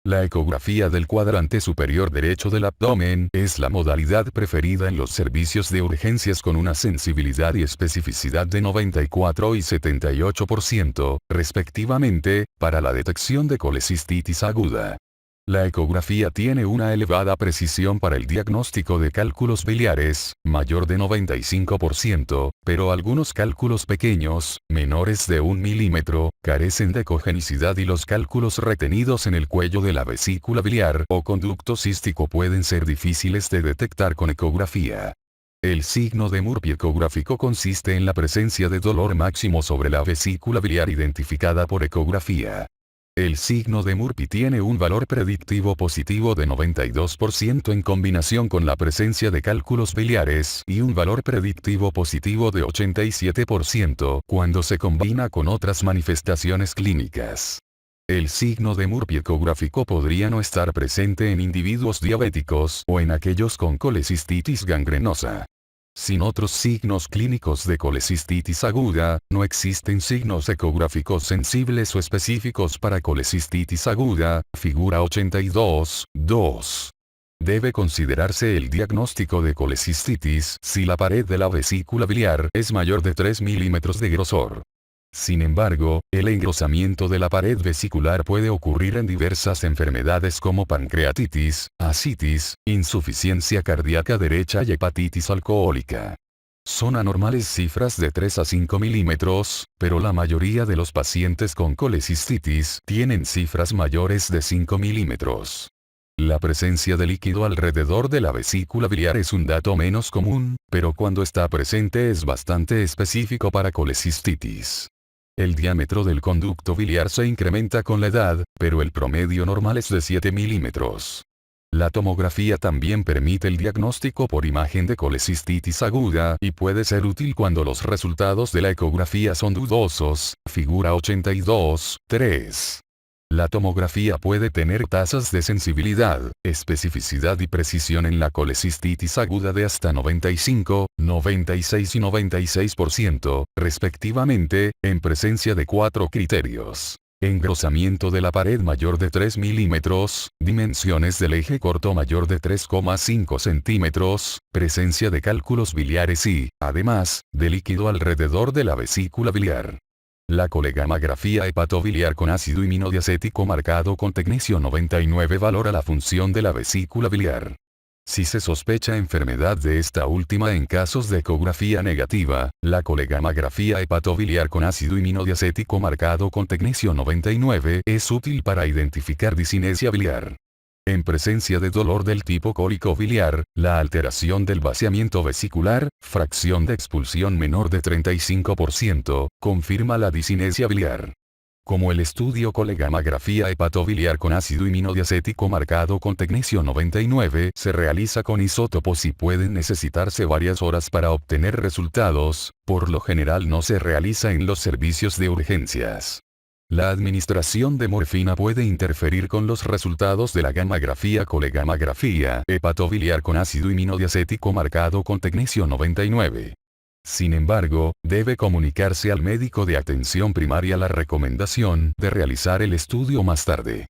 La ecografía del cuadrante superior derecho del abdomen es la modalidad preferida en los servicios de urgencias con una sensibilidad y especificidad de 94 y 78%, respectivamente, para la detección de colecistitis aguda. La ecografía tiene una elevada precisión para el diagnóstico de cálculos biliares, mayor de 95%, pero algunos cálculos pequeños, menores de 1 milímetro, carecen de cogenicidad y los cálculos retenidos en el cuello de la vesícula biliar o conducto cístico pueden ser difíciles de detectar con ecografía. El signo de Murphy ecográfico consiste en la presencia de dolor máximo sobre la vesícula biliar identificada por ecografía. El signo de Murphy tiene un valor predictivo positivo de 92% en combinación con la presencia de cálculos biliares y un valor predictivo positivo de 87% cuando se combina con otras manifestaciones clínicas. El signo de Murphy ecográfico podría no estar presente en individuos diabéticos o en aquellos con colecistitis gangrenosa. Sin otros signos clínicos de colecistitis aguda, no existen signos ecográficos sensibles o específicos para colecistitis aguda, figura 82.2. Debe considerarse el diagnóstico de colecistitis si la pared de la vesícula biliar es mayor de 3 milímetros de grosor. Sin embargo, el engrosamiento de la pared vesicular puede ocurrir en diversas enfermedades como pancreatitis, ascitis, insuficiencia cardíaca derecha y hepatitis alcohólica. Son anormales cifras de 3 a 5 milímetros, pero la mayoría de los pacientes con colecistitis tienen cifras mayores de 5 milímetros. La presencia de líquido alrededor de la vesícula biliar es un dato menos común, pero cuando está presente es bastante específico para colecistitis. El diámetro del conducto biliar se incrementa con la edad, pero el promedio normal es de 7 milímetros. La tomografía también permite el diagnóstico por imagen de colecistitis aguda y puede ser útil cuando los resultados de la ecografía son dudosos, figura 82.3. La tomografía puede tener tasas de sensibilidad, especificidad y precisión en la colecistitis aguda de hasta 95, 96 y 96%, respectivamente, en presencia de 4 criterios. Engrosamiento de la pared mayor de 3 milímetros, dimensiones del eje corto mayor de 3,5 centímetros, presencia de cálculos biliares y, además, de líquido alrededor de la vesícula biliar. La colegamografía hepatobiliar con ácido himinodiacético marcado con tecnecio 99 valora la función de la vesícula biliar. Si se sospecha enfermedad de esta última en casos de ecografía negativa, la colegamografía hepatobiliar con ácido himinodiacético marcado con tecnecio 99 es útil para identificar disinesia biliar. En presencia de dolor del tipo cólico biliar, la alteración del vaciamiento vesicular, fracción de expulsión menor de 35%, confirma la disinesia biliar. Como el estudio colegamografía hepatobiliar con ácido himinodiacético marcado con tecnecio 99 se realiza con isótopos y pueden necesitarse varias horas para obtener resultados, por lo general no se realiza en los servicios de urgencias. La administración de morfina puede interferir con los resultados de la gammagrafía colegamografía hepatobiliar con ácido himinodiacético marcado con tecnecio 99. Sin embargo, debe comunicarse al médico de atención primaria la recomendación de realizar el estudio más tarde.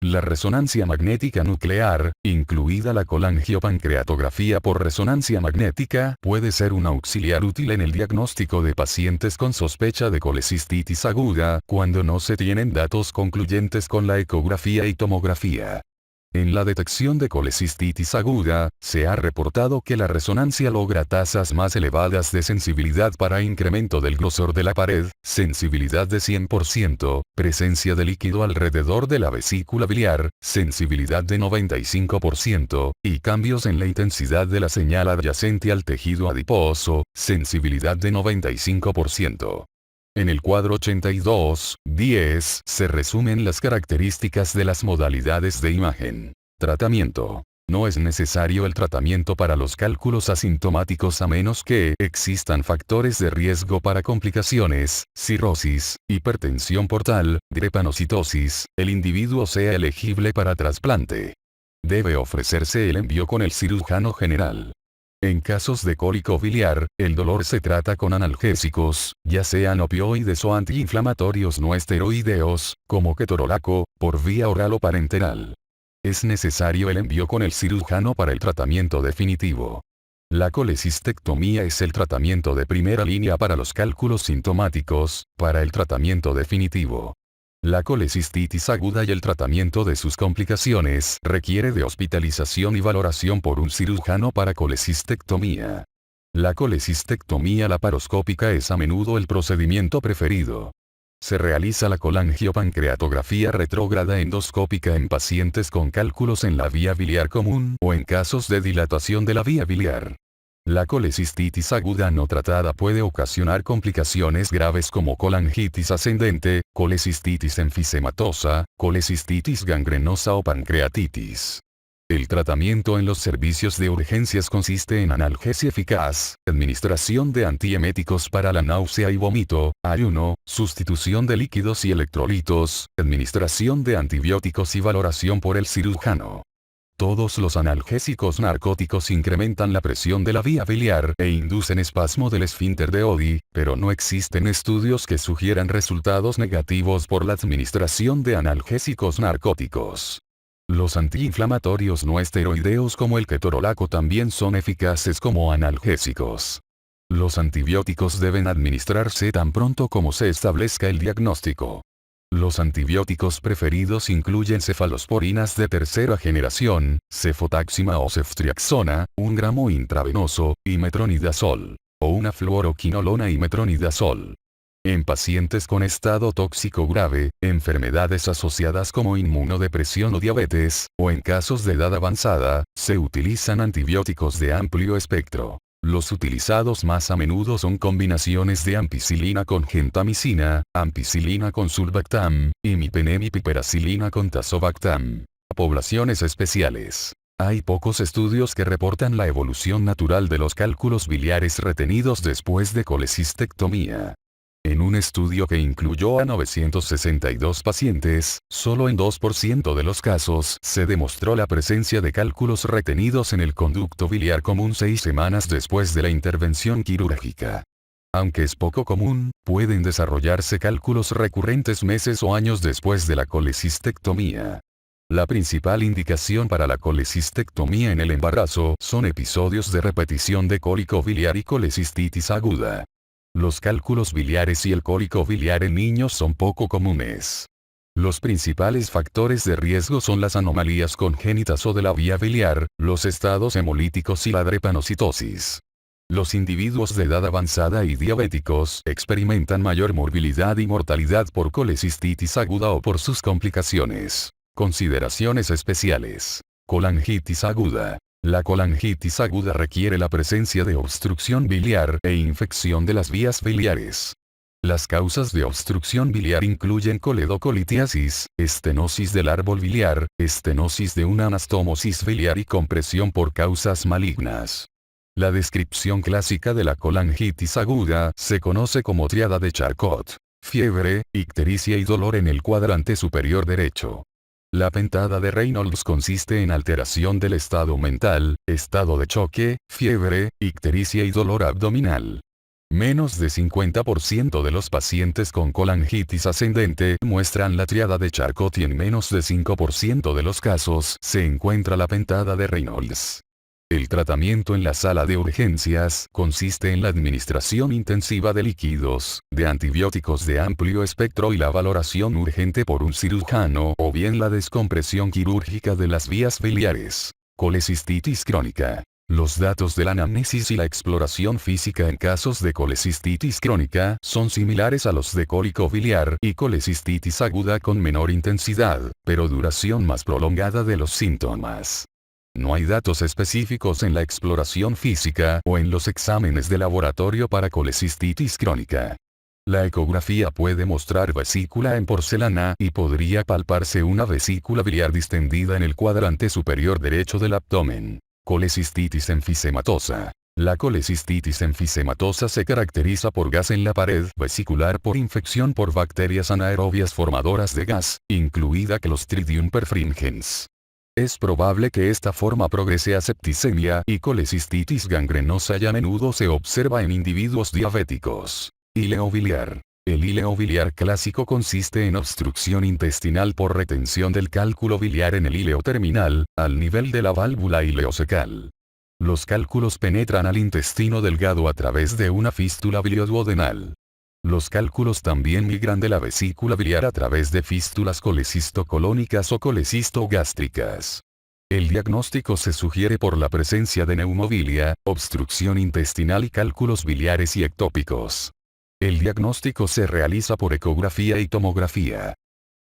La resonancia magnética nuclear, incluida la colangiopancreatografía por resonancia magnética, puede ser un auxiliar útil en el diagnóstico de pacientes con sospecha de colecistitis aguda, cuando no se tienen datos concluyentes con la ecografía y tomografía. En la detección de colecistitis aguda, se ha reportado que la resonancia logra tasas más elevadas de sensibilidad para incremento del grosor de la pared, sensibilidad de 100%, presencia de líquido alrededor de la vesícula biliar, sensibilidad de 95%, y cambios en la intensidad de la señal adyacente al tejido adiposo, sensibilidad de 95%. En el cuadro 82.10 se resumen las características de las modalidades de imagen. Tratamiento. No es necesario el tratamiento para los cálculos asintomáticos a menos que existan factores de riesgo para complicaciones, cirrosis, hipertensión portal, drepanocitosis, el individuo sea elegible para trasplante. Debe ofrecerse el envío con el cirujano general. En casos de cólico biliar, el dolor se trata con analgésicos, ya sean opioides o antiinflamatorios no esteroideos, como ketorolaco, por vía oral o parenteral. Es necesario el envío con el cirujano para el tratamiento definitivo. La colecistectomía es el tratamiento de primera línea para los cálculos sintomáticos, para el tratamiento definitivo. La colecistitis aguda y el tratamiento de sus complicaciones requiere de hospitalización y valoración por un cirujano para colecistectomía. La colecistectomía laparoscópica es a menudo el procedimiento preferido. Se realiza la colangiopancreatografía retrógrada endoscópica en pacientes con cálculos en la vía biliar común o en casos de dilatación de la vía biliar. La colecistitis aguda no tratada puede ocasionar complicaciones graves como colangitis ascendente, colecistitis enfisematosa, colecistitis gangrenosa o pancreatitis. El tratamiento en los servicios de urgencias consiste en analgesia eficaz, administración de antieméticos para la náusea y vómito, ayuno, sustitución de líquidos y electrolitos, administración de antibióticos y valoración por el cirujano. Todos los analgésicos narcóticos incrementan la presión de la vía biliar e inducen espasmo del esfínter de Oddi, pero no existen estudios que sugieran resultados negativos por la administración de analgésicos narcóticos. Los antiinflamatorios no esteroideos como el ketorolaco también son eficaces como analgésicos. Los antibióticos deben administrarse tan pronto como se establezca el diagnóstico. Los antibióticos preferidos incluyen cefalosporinas de tercera generación, cefotaxima o ceftriaxona, 1 gramo intravenoso, y metronidazol, o una fluoroquinolona y metronidazol. En pacientes con estado tóxico grave, enfermedades asociadas como inmunodepresión o diabetes, o en casos de edad avanzada, se utilizan antibióticos de amplio espectro. Los utilizados más a menudo son combinaciones de ampicilina con gentamicina, ampicilina con sulbactam, imipenem y piperacilina con tazobactam. Poblaciones especiales. Hay pocos estudios que reportan la evolución natural de los cálculos biliares retenidos después de colecistectomía. En un estudio que incluyó a 962 pacientes, solo en 2% de los casos se demostró la presencia de cálculos retenidos en el conducto biliar común 6 semanas después de la intervención quirúrgica. Aunque es poco común, pueden desarrollarse cálculos recurrentes meses o años después de la colecistectomía. La principal indicación para la colecistectomía en el embarazo son episodios de repetición de cólico biliar y colecistitis aguda. Los cálculos biliares y el cólico biliar en niños son poco comunes. Los principales factores de riesgo son las anomalías congénitas o de la vía biliar, los estados hemolíticos y la drepanocitosis. Los individuos de edad avanzada y diabéticos experimentan mayor morbilidad y mortalidad por colecistitis aguda o por sus complicaciones. Consideraciones especiales. Colangitis aguda. La colangitis aguda requiere la presencia de obstrucción biliar e infección de las vías biliares. Las causas de obstrucción biliar incluyen coledocolitiasis, estenosis del árbol biliar, estenosis de una anastomosis biliar y compresión por causas malignas. La descripción clásica de la colangitis aguda se conoce como tríada de Charcot: fiebre, ictericia y dolor en el cuadrante superior derecho. La pentada de Reynolds consiste en alteración del estado mental, estado de choque, fiebre, ictericia y dolor abdominal. Menos de 50% de los pacientes con colangitis ascendente muestran la tríada de Charcot y en menos de 5% de los casos se encuentra la pentada de Reynolds. El tratamiento en la sala de urgencias consiste en la administración intensiva de líquidos, de antibióticos de amplio espectro y la valoración urgente por un cirujano o bien la descompresión quirúrgica de las vías biliares. Colecistitis crónica. Los datos de la anamnesis y la exploración física en casos de colecistitis crónica son similares a los de cólico biliar y colecistitis aguda con menor intensidad, pero duración más prolongada de los síntomas. No hay datos específicos en la exploración física o en los exámenes de laboratorio para colecistitis crónica. La ecografía puede mostrar vesícula en porcelana y podría palparse una vesícula biliar distendida en el cuadrante superior derecho del abdomen. Colecistitis enfisematosa. La colecistitis enfisematosa se caracteriza por gas en la pared vesicular por infección por bacterias anaerobias formadoras de gas, incluida Clostridium perfringens. Es probable que esta forma progrese a septicemia y colecistitis gangrenosa y a menudo se observa en individuos diabéticos. Íleo biliar. El íleo biliar clásico consiste en obstrucción intestinal por retención del cálculo biliar en el íleo terminal, al nivel de la válvula ileocecal. Los cálculos penetran al intestino delgado a través de una fístula bilioduodenal. Los cálculos también migran de la vesícula biliar a través de fístulas colecistocolónicas o colecistogástricas. El diagnóstico se sugiere por la presencia de neumobilia, obstrucción intestinal y cálculos biliares y ectópicos. El diagnóstico se realiza por ecografía y tomografía.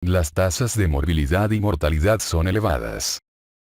Las tasas de morbilidad y mortalidad son elevadas.